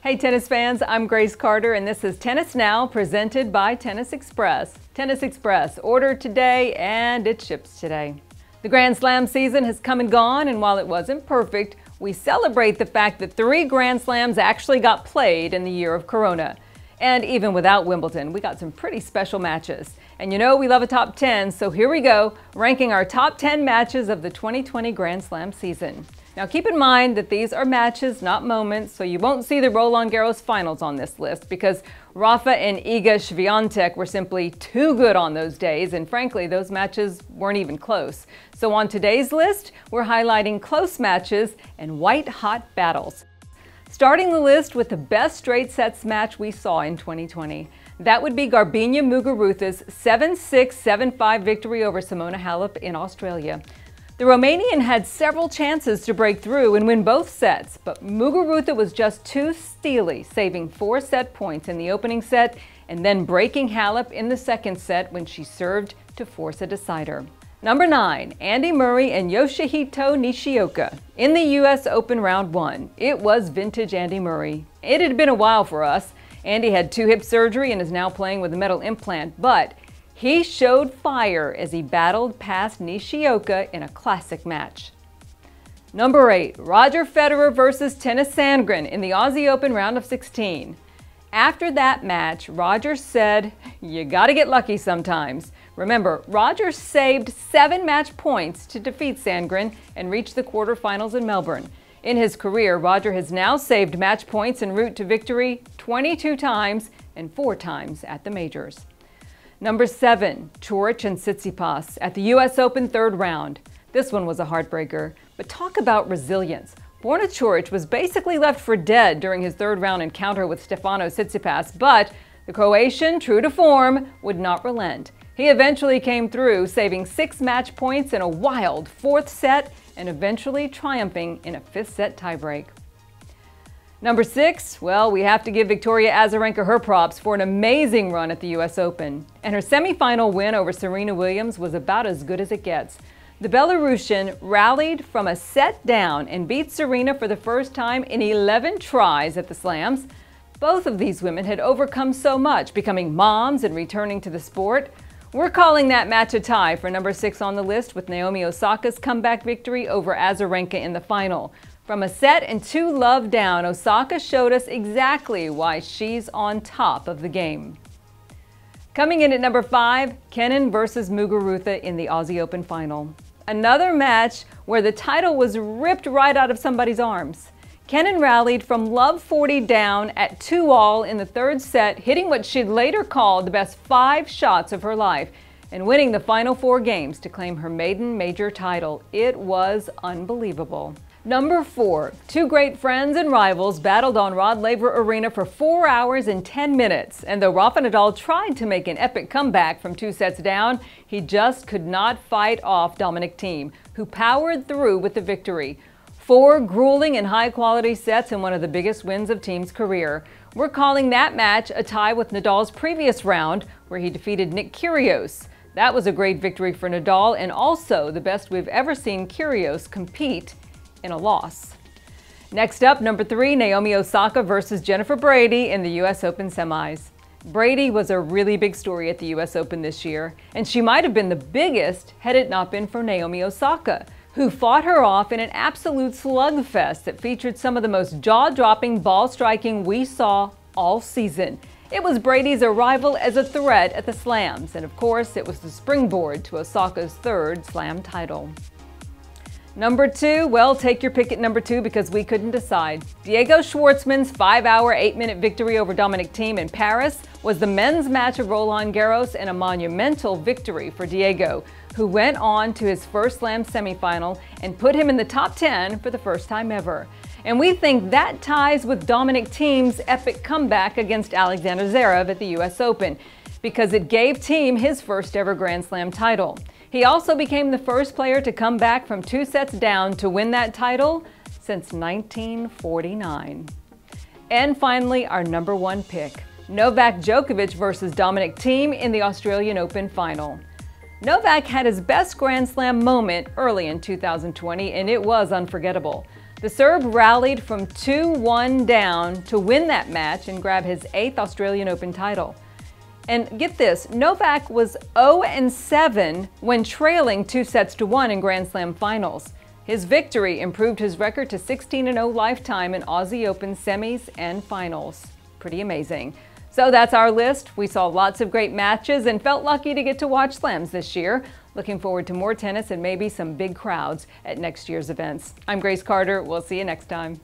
Hey tennis fans, I'm Grace Carter and this is Tennis Now presented by Tennis Express. Tennis Express, ordered today and it ships today. The Grand Slam season has come and gone, and while it wasn't perfect, we celebrate the fact that 3 Grand Slams actually got played in the year of Corona. And even without Wimbledon, we got some pretty special matches. And you know we love a top 10, so here we go, ranking our top 10 matches of the 2020 Grand Slam season. Now keep in mind that these are matches, not moments, so you won't see the Roland Garros finals on this list because Rafa and Iga Swiatek were simply too good on those days, and frankly, those matches weren't even close. So on today's list, we're highlighting close matches and white-hot battles. Starting the list with the best straight sets match we saw in 2020. That would be Garbinia Muguruza's 7-6, 7-5 victory over Simona Halep in Australia. The Romanian had several chances to break through and win both sets, but Muguruza was just too steely, saving 4 set points in the opening set and then breaking Halep in the second set when she served to force a decider. Number 9, Andy Murray and Yoshihito Nishioka in the US Open Round 1. It was vintage Andy Murray. It had been a while for us. Andy had 2 hip surgery and is now playing with a metal implant, but he showed fire as he battled past Nishioka in a classic match. Number 8, Roger Federer versus Tennys Sandgren in the Aussie Open round of 16. After that match, Roger said, "You gotta get lucky sometimes." Remember, Roger saved 7 match points to defeat Sandgren and reach the quarterfinals in Melbourne. In his career, Roger has now saved match points en route to victory 22 times and 4 times at the majors. Number 7, Coric and Tsitsipas at the US Open third round. This one was a heartbreaker, but talk about resilience. Borna Coric was basically left for dead during his third round encounter with Stefanos Tsitsipas, but the Croatian, true to form, would not relent. He eventually came through, saving 6 match points in a wild 4th set and eventually triumphing in a 5th set tiebreak. Number 6, well, we have to give Victoria Azarenka her props for an amazing run at the US Open. And her semifinal win over Serena Williams was about as good as it gets. The Belarusian rallied from a set down and beat Serena for the first time in 11 tries at the Slams. Both of these women had overcome so much, becoming moms and returning to the sport. We're calling that match a tie for number 6 on the list, with Naomi Osaka's comeback victory over Azarenka in the final. From a set and 2 love down, Osaka showed us exactly why she's on top of the game. Coming in at number 5, Kenin versus Muguruza in the Aussie Open final. Another match where the title was ripped right out of somebody's arms. Kenin rallied from love 40 down at 2-all in the 3rd set, hitting what she'd later called the best 5 shots of her life and winning the final 4 games to claim her maiden major title. It was unbelievable. Number 4, 2 great friends and rivals battled on Rod Laver Arena for 4 hours and 10 minutes. And though Rafa Nadal tried to make an epic comeback from 2 sets down, he just could not fight off Dominic Thiem, who powered through with the victory. 4 grueling and high-quality sets in one of the biggest wins of Thiem's career. We're calling that match a tie with Nadal's previous round, where he defeated Nick Kyrgios. That was a great victory for Nadal, and also the best we've ever seen Kyrgios compete in a loss. Next up, number 3, Naomi Osaka versus Jennifer Brady in the US Open semis. Brady was a really big story at the US Open this year, and she might have been the biggest had it not been for Naomi Osaka, who fought her off in an absolute slugfest that featured some of the most jaw-dropping ball striking we saw all season. It was Brady's arrival as a threat at the Slams, and of course, it was the springboard to Osaka's 3rd Slam title. Number 2, well, take your pick at number 2 because we couldn't decide. Diego Schwartzman's 5-hour, 8-minute victory over Dominic Thiem in Paris was the men's match of Roland Garros and a monumental victory for Diego, who went on to his first Slam semifinal and put him in the top 10 for the first time ever. And we think that ties with Dominic Thiem's epic comeback against Alexander Zverev at the US Open, because it gave Thiem his first ever Grand Slam title. He also became the first player to come back from 2 sets down to win that title since 1949. And finally, our number 1 pick, Novak Djokovic versus Dominic Thiem in the Australian Open final. Novak had his best Grand Slam moment early in 2020, and it was unforgettable. The Serb rallied from 2-1 down to win that match and grab his 8th Australian Open title. And get this, Novak was 0-7 when trailing 2-1 in Grand Slam finals. His victory improved his record to 16-0 lifetime in Aussie Open semis and finals. Pretty amazing. So that's our list. We saw lots of great matches and felt lucky to get to watch slams this year. Looking forward to more tennis and maybe some big crowds at next year's events. I'm Grace Carter. We'll see you next time.